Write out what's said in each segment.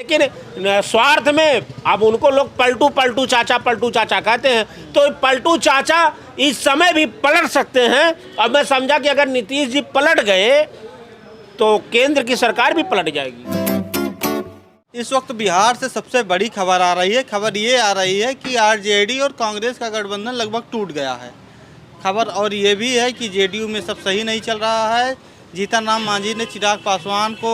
लेकिन स्वार्थ में अब उनको लोग पलटू चाचा कहते हैं, तो पलटू चाचा इस समय भी पलट सकते हैं। अब मैं समझा कि अगर नीतीश जी पलट गए तो केंद्र की सरकार भी पलट जाएगी। इस वक्त बिहार से सबसे बड़ी खबर आ रही है। खबर ये आ रही है कि आरजेडी और कांग्रेस का गठबंधन लगभग टूट गया है। खबर और ये भी है कि जेडीयू में सब सही नहीं चल रहा है। जीतन राम मांझी ने चिराग पासवान को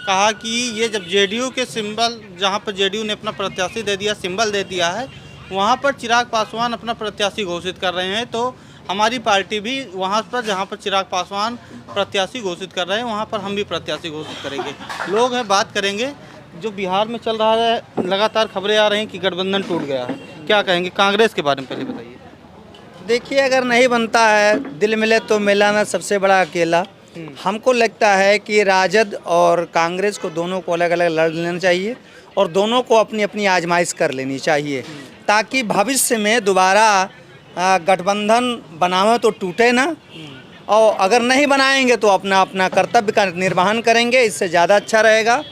कहा कि ये जब जेडीयू के सिंबल, जहां पर जेडीयू ने अपना प्रत्याशी दे दिया, सिंबल दे दिया है, वहां पर चिराग पासवान अपना प्रत्याशी घोषित कर रहे हैं, तो हमारी पार्टी भी वहां पर, जहां पर चिराग पासवान प्रत्याशी घोषित कर रहे हैं, वहां पर हम भी प्रत्याशी घोषित करेंगे। लोग हैं, बात करेंगे। जो बिहार में चल रहा है, लगातार खबरें आ रही हैं कि गठबंधन टूट गया है, क्या कहेंगे कांग्रेस के बारे में पहले बताइए। देखिए, अगर नहीं बनता है, दिल मिले तो मिला ना सबसे बड़ा अकेला। हमको लगता है कि राजद और कांग्रेस को दोनों को अलग अलग लड़ लेना चाहिए और दोनों को अपनी अपनी आजमाइश कर लेनी चाहिए, ताकि भविष्य में दोबारा गठबंधन बनावे तो टूटे ना, और अगर नहीं बनाएंगे तो अपना अपना कर्तव्य का निर्वहन करेंगे, इससे ज़्यादा अच्छा रहेगा।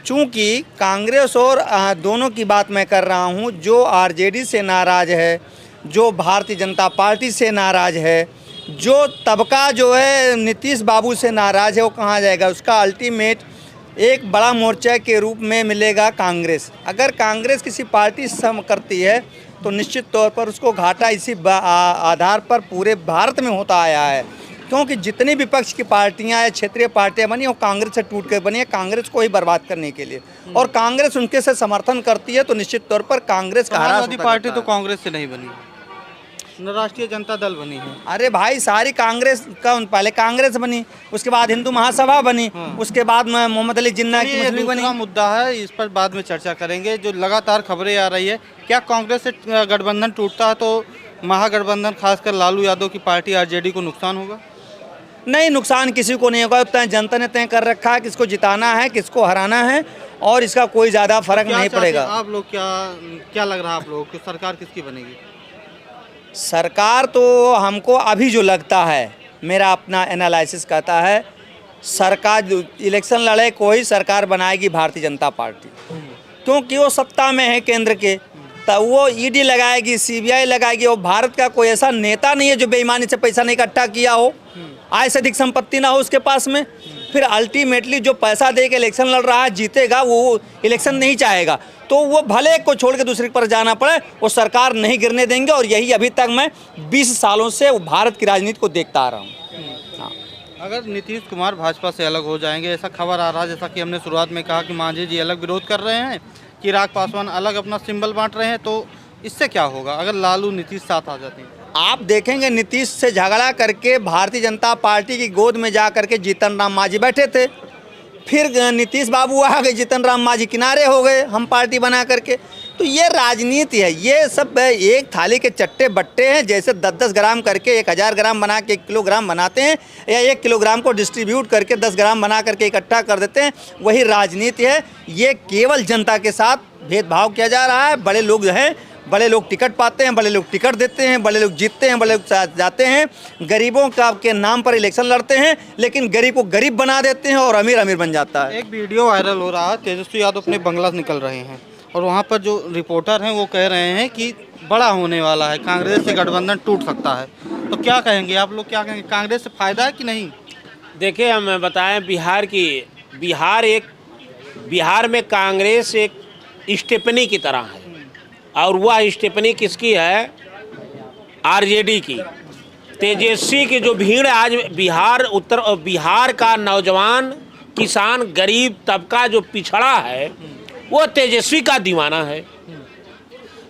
चूँकि कांग्रेस और दोनों की बात मैं कर रहा हूँ, जो आरजेडी से नाराज़ है, जो भारतीय जनता पार्टी से नाराज़ है, जो तबका जो है नीतीश बाबू से नाराज़ है, वो कहाँ जाएगा? उसका अल्टीमेट एक बड़ा मोर्चा के रूप में मिलेगा कांग्रेस। अगर कांग्रेस किसी पार्टी से करती है तो निश्चित तौर पर उसको घाटा इसी आधार पर पूरे भारत में होता आया है, क्योंकि जितनी विपक्ष की पार्टियां या क्षेत्रीय पार्टियां बनी, वो कांग्रेस से टूट कर बनी है, कांग्रेस को ही बर्बाद करने के लिए, और कांग्रेस उनके से समर्थन करती है, तो निश्चित तौर पर कांग्रेस का समाजवादी पार्टी तो कांग्रेस से नहीं बनी, राष्ट्रीय जनता दल बनी है। अरे भाई, सारी कांग्रेस का, पहले कांग्रेस बनी, उसके बाद हिंदू महासभा बनी, उसके बाद में मोहम्मद अली जिन्ना की मुस्लिम बनी। मुद्दा है, इस पर बाद में चर्चा करेंगे। जो लगातार खबरें आ रही है, क्या कांग्रेस से गठबंधन टूटता है तो महागठबंधन, खासकर लालू यादव की पार्टी आरजेडी को नुकसान होगा? नहीं, नुकसान किसी को नहीं होगा। उतना जनता ने तय कर रखा है किसको जिताना है, किसको हराना है, और इसका कोई ज़्यादा फर्क नहीं पड़ेगा। आप लोग क्या लग रहा है आप लोगों को, सरकार किसकी बनेगी? सरकार तो हमको अभी जो लगता है, मेरा अपना एनालिसिस कहता है, सरकार इलेक्शन लड़े कोई सरकार बनाएगी भारतीय जनता पार्टी, क्योंकि वो सत्ता में है केंद्र के, तो वो ईडी लगाएगी, सीबीआई लगाएगी, और भारत का कोई ऐसा नेता नहीं है जो बेईमानी से पैसा नहीं इकट्ठा किया हो, आय से अधिक संपत्ति ना हो उसके पास में। फिर अल्टीमेटली जो पैसा दे के इलेक्शन लड़ रहा है जीतेगा, वो इलेक्शन नहीं चाहेगा, तो वो भले को छोड़ के दूसरे पर जाना पड़े, वो सरकार नहीं गिरने देंगे। और यही अभी तक मैं 20 सालों से भारत की राजनीति को देखता आ रहा हूँ। अगर नीतीश कुमार भाजपा से अलग हो जाएंगे, ऐसा खबर आ रहा है, जैसा कि हमने शुरुआत में कहा कि मांझी जी अलग विरोध कर रहे हैं, चिराग पासवान अलग अपना सिंबल बांट रहे हैं, तो इससे क्या होगा अगर लालू नीतीश साथ आ जाते हैं? आप देखेंगे, नीतीश से झगड़ा करके भारतीय जनता पार्टी की गोद में जा करके जीतन राम मांझी बैठे थे, फिर नीतीश बाबू आ गए, जीतन राम मांझी किनारे हो गए हम पार्टी बना करके। तो ये राजनीति है, ये सब एक थाली के चट्टे बट्टे हैं। जैसे 10-10 ग्राम करके 1000 ग्राम बना के 1 किलोग्राम बनाते हैं, या 1 किलोग्राम को डिस्ट्रीब्यूट करके 10 ग्राम बना करके इकट्ठा कर देते हैं, वही राजनीति है। ये केवल जनता के साथ भेदभाव किया जा रहा है। बड़े लोग हैं, बड़े लोग टिकट पाते हैं, बड़े लोग टिकट देते हैं, बड़े लोग जीतते हैं, बड़े लोग जाते हैं, गरीबों का के नाम पर इलेक्शन लड़ते हैं, लेकिन गरीब को गरीब बना देते हैं और अमीर अमीर बन जाता है। एक वीडियो वायरल हो रहा है, तेजस्वी यादव अपने बंगला से निकल रहे हैं और वहाँ पर जो रिपोर्टर हैं वो कह रहे हैं कि बड़ा होने वाला है, कांग्रेस से गठबंधन टूट सकता है, तो क्या कहेंगे आप लोग, क्या कहेंगे, कांग्रेस से फायदा है कि नहीं? देखिए, हम बताएं, बिहार में कांग्रेस एक स्टेपनी की तरह है, और वह स्टेपनी किसकी है? आरजेडी की। तेजस्वी की जो भीड़ आज बिहार का नौजवान, किसान, गरीब तबका जो पिछड़ा है, वो तेजस्वी का दीवाना है।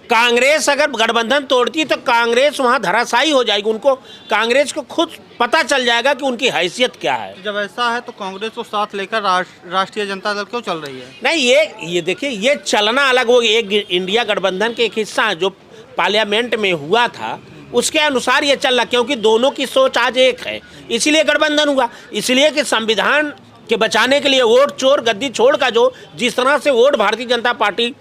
कांग्रेस अगर गठबंधन तोड़ती तो कांग्रेस वहाँ धराशायी हो जाएगी। उनको, कांग्रेस को खुद पता चल जाएगा कि उनकी हैसियत क्या है। जब ऐसा है तो कांग्रेस को साथ लेकर राष्ट्रीय जनता दल क्यों चल रही है? नहीं, ये देखिए, ये चलना अलग हो गया। एक इंडिया गठबंधन के एक हिस्सा जो पार्लियामेंट में हुआ था, उसके अनुसार ये चल रहा, क्योंकि दोनों की सोच आज एक है, इसीलिए गठबंधन हुआ। इसलिए कि संविधान के बचाने के लिए वोट चोर गद्दी छोड़ का जो जिस तरह से वोट भारतीय जनता पार्टी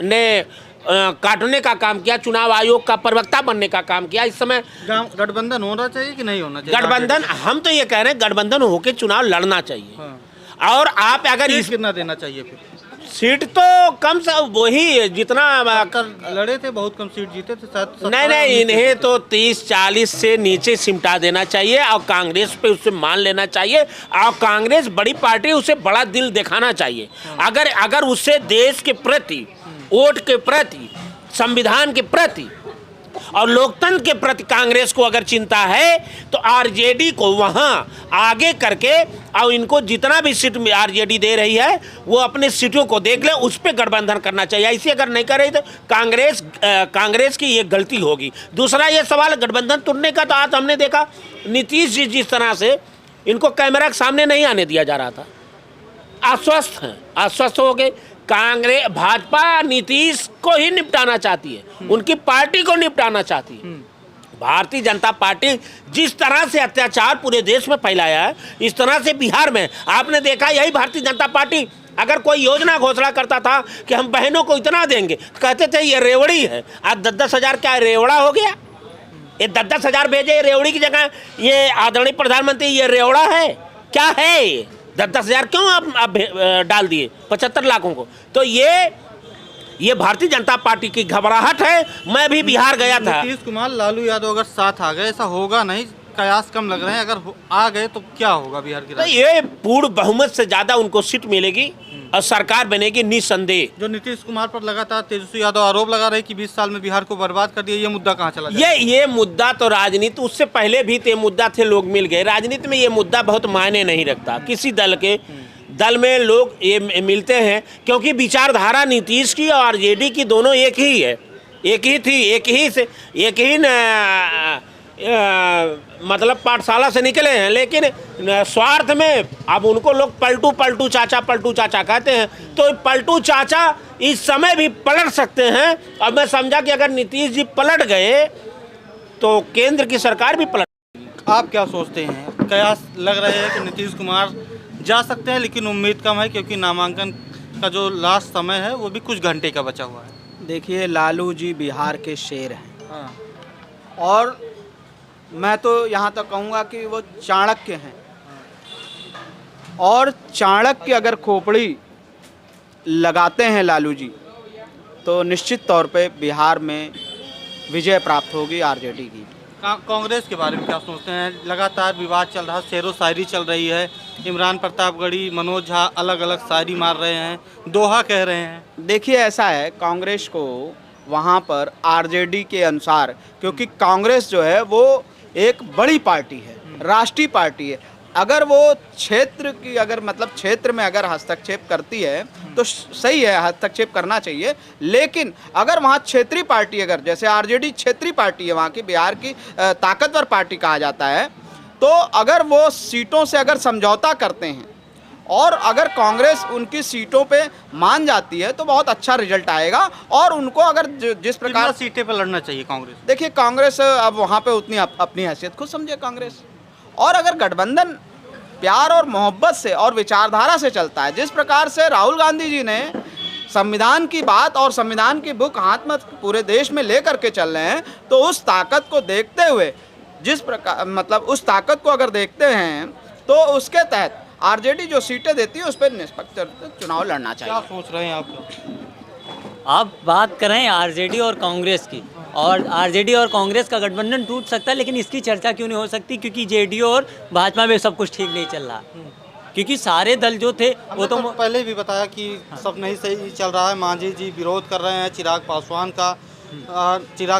ने काटने का काम किया, चुनाव आयोग का प्रवक्ता बनने का काम किया, इस समय गठबंधन होना चाहिए कि नहीं होना चाहिए? गठबंधन, हम तो ये कह रहे हैं गठबंधन होकर चुनाव लड़ना चाहिए। और आप अगर कितना देना चाहिए फिर? सीट तो कम से वही जितना लड़े थे, बहुत कम सीट जीते थे, शायद नहीं, इन्हें तो 30-40 से नीचे सिमटा देना चाहिए और कांग्रेस पे उससे मान लेना चाहिए। और कांग्रेस बड़ी पार्टी, उसे बड़ा दिल दिखाना चाहिए। अगर उससे देश के प्रति, वोट के प्रति, संविधान के प्रति और लोकतंत्र के प्रति कांग्रेस को अगर चिंता है तो आरजेडी को वहां आगे करके और इनको जितना भी सीट आरजेडी दे रही है वो अपने सीटों को देख ले, उस पर गठबंधन करना चाहिए। ऐसे अगर नहीं करे तो कांग्रेस की ये गलती होगी। दूसरा ये सवाल गठबंधन तोड़ने का, तो आज हमने देखा नीतीश जी जिस तरह से इनको कैमरा के सामने नहीं आने दिया जा रहा था, आश्वस्त हैं, आश्वस्त हो गए। कांग्रेस, भाजपा नीतीश को ही निपटाना चाहती है, उनकी पार्टी को निपटाना चाहती है। भारतीय जनता पार्टी जिस तरह से अत्याचार पूरे देश में फैलाया है, इस तरह से बिहार में आपने देखा। यही भारतीय जनता पार्टी अगर कोई योजना घोषणा करता था कि हम बहनों को इतना देंगे, कहते थे ये रेवड़ी है। आज 10-10 हज़ार क्या रेवड़ा हो गया? ये 10-10 हज़ार भेजे रेवड़ी की जगह, ये आदरणीय प्रधानमंत्री ये रेवड़ा है क्या है? 10-10 हज़ार क्यों आप डाल दिए 75 लाखों को? तो ये भारतीय जनता पार्टी की घबराहट है। मैं भी बिहार गया था। नीतीश कुमार, लालू यादव अगर साथ आ गए, ऐसा होगा नहीं, कयास कम लग रहे हैं। अगर आ गए तो क्या होगा बिहार की? तो ये पूर्ण बहुमत से ज्यादा उनको सीट मिलेगी और सरकार बनेगी निसंदेह। जो नीतीश कुमार पर लगातार तेजस्वी यादव आरोप लगा रहे कि 20 साल में बिहार को बर्बाद कर दिया, ये मुद्दा कहाँ चला जाएगा? ये मुद्दा तो राजनीति, उससे पहले भी तो ये मुद्दा थे, लोग मिल गए। राजनीति में ये मुद्दा बहुत मायने नहीं रखता। किसी दल में लोग ये मिलते हैं क्योंकि विचारधारा नीतीश की और आरजेडी की दोनों एक ही है, एक ही थी, एक ही मतलब पाठशाला से निकले हैं। लेकिन स्वार्थ में अब उनको लोग पलटू चाचा कहते हैं। तो पलटू चाचा इस समय भी पलट सकते हैं। अब मैं समझा कि अगर नीतीश जी पलट गए तो केंद्र की सरकार भी पलट। आप क्या सोचते हैं? कयास लग रहे हैं कि नीतीश कुमार जा सकते हैं, लेकिन उम्मीद कम है क्योंकि नामांकन का जो लास्ट समय है वो भी कुछ घंटे का बचा हुआ है। देखिए, लालू जी बिहार के शेर हैं। हाँ। और मैं तो यहाँ तक कहूँगा कि वो चाणक्य हैं। और चाणक्य अगर खोपड़ी लगाते हैं लालू जी, तो निश्चित तौर पे बिहार में विजय प्राप्त होगी आरजेडी की। कांग्रेस के बारे में क्या सोचते हैं? लगातार विवाद चल रहा है, शेरो शायरी चल रही है। इमरान प्रतापगढ़ी, मनोज झा अलग अलग शायरी मार रहे हैं, दोहा कह रहे हैं। देखिए, ऐसा है, कांग्रेस को वहाँ पर आरजेडी के अनुसार, क्योंकि कांग्रेस जो है वो एक बड़ी पार्टी है, राष्ट्रीय पार्टी है। अगर वो क्षेत्र की, अगर मतलब क्षेत्र में अगर हस्तक्षेप करती है तो सही है, हस्तक्षेप करना चाहिए। लेकिन अगर वहाँ क्षेत्रीय पार्टी, अगर जैसे आरजेडी क्षेत्रीय पार्टी है, वहाँ की बिहार की ताकतवर पार्टी कहा जाता है, तो अगर वो सीटों से अगर समझौता करते हैं और अगर कांग्रेस उनकी सीटों पे मान जाती है तो बहुत अच्छा रिजल्ट आएगा। और उनको अगर जिस प्रकार सीटें पर लड़ना चाहिए कांग्रेस, देखिए कांग्रेस अब वहाँ पे उतनी अपनी हैसियत खुद समझे कांग्रेस। और अगर गठबंधन प्यार और मोहब्बत से और विचारधारा से चलता है, जिस प्रकार से राहुल गांधी जी ने संविधान की बात और संविधान की बुक हाथ में पूरे देश में लेकर के चल रहे हैं, तो उस ताकत को देखते हुए, जिस प्रकार मतलब उस ताकत को अगर देखते हैं तो उसके तहत आरजेडी जो सीटें देती है उस पर निष्पक्ष चुनाव लड़ना चाहिए। क्या सोच रहे हैं आप बात कर रहे हैं आरजेडी और कांग्रेस की, और आरजेडी और कांग्रेस का गठबंधन टूट सकता है, लेकिन इसकी चर्चा क्यों नहीं हो सकती? क्योंकि जेडीयू और भाजपा में सब कुछ ठीक नहीं चल रहा। क्योंकि सारे दल जो थे वो तो पहले भी बताया कि सब नहीं सही चल रहा है। मांझी जी विरोध कर रहे हैं चिराग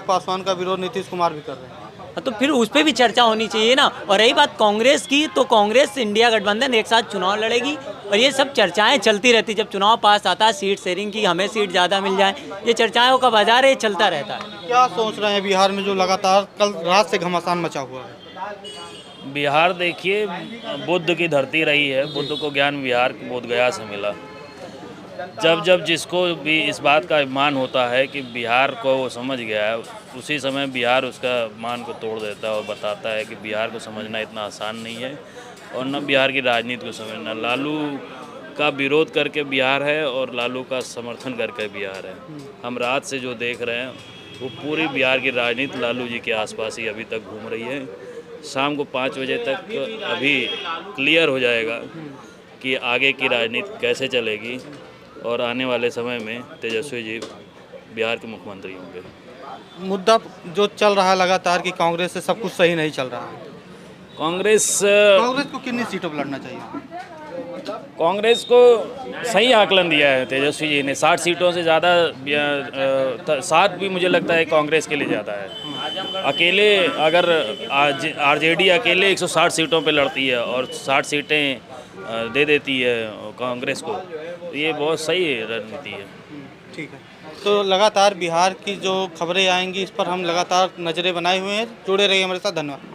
पासवान का विरोध नीतीश कुमार भी कर रहे हैं। तो फिर उस पर भी चर्चा होनी चाहिए ना। और रही बात कांग्रेस की, तो कांग्रेस इंडिया गठबंधन एक साथ चुनाव लड़ेगी और ये सब चर्चाएं चलती रहती। जब चुनाव पास आता है, सीट शेयरिंग की, हमें सीट ज़्यादा मिल जाए, ये चर्चाओं का बाजार है, चलता रहता है। क्या सोच रहे हैं बिहार में जो लगातार कल रात से घमासान मचा हुआ है? बिहार देखिए बुद्ध की धरती रही है। बुद्ध को ज्ञान बिहार बोध गया से मिला। जब जिसको भी इस बात का अभिमान होता है कि बिहार को वो समझ गया है, उसी समय बिहार उसका मान को तोड़ देता है और बताता है कि बिहार को समझना इतना आसान नहीं है और न बिहार की राजनीति को समझना। लालू का विरोध करके बिहार है और लालू का समर्थन करके बिहार है। हम रात से जो देख रहे हैं वो पूरी बिहार की राजनीति लालू जी के आसपास ही अभी तक घूम रही है। शाम को 5 बजे तक अभी क्लियर हो जाएगा कि आगे की राजनीति कैसे चलेगी। और आने वाले समय में तेजस्वी जी बिहार के मुख्यमंत्री होंगे। मुद्दा जो चल रहा है लगातार कि कांग्रेस से सब कुछ सही नहीं चल रहा है, कांग्रेस कांग्रेस को कितनी सीटों पर लड़ना चाहिए? कांग्रेस को सही आकलन दिया है तेजस्वी जी ने, 60 सीटों से ज़्यादा 7 भी मुझे लगता है कांग्रेस के लिए ज़्यादा है। अकेले अगर आरजेडी अकेले 160 सीटों पे लड़ती है और 60 सीटें दे देती है कांग्रेस को, तो ये बहुत सही रणनीति है। ठीक है, तो लगातार बिहार की जो खबरें आएंगी इस पर हम लगातार नज़रें बनाए हुए हैं। जुड़े रहिए हमारे साथ, धन्यवाद।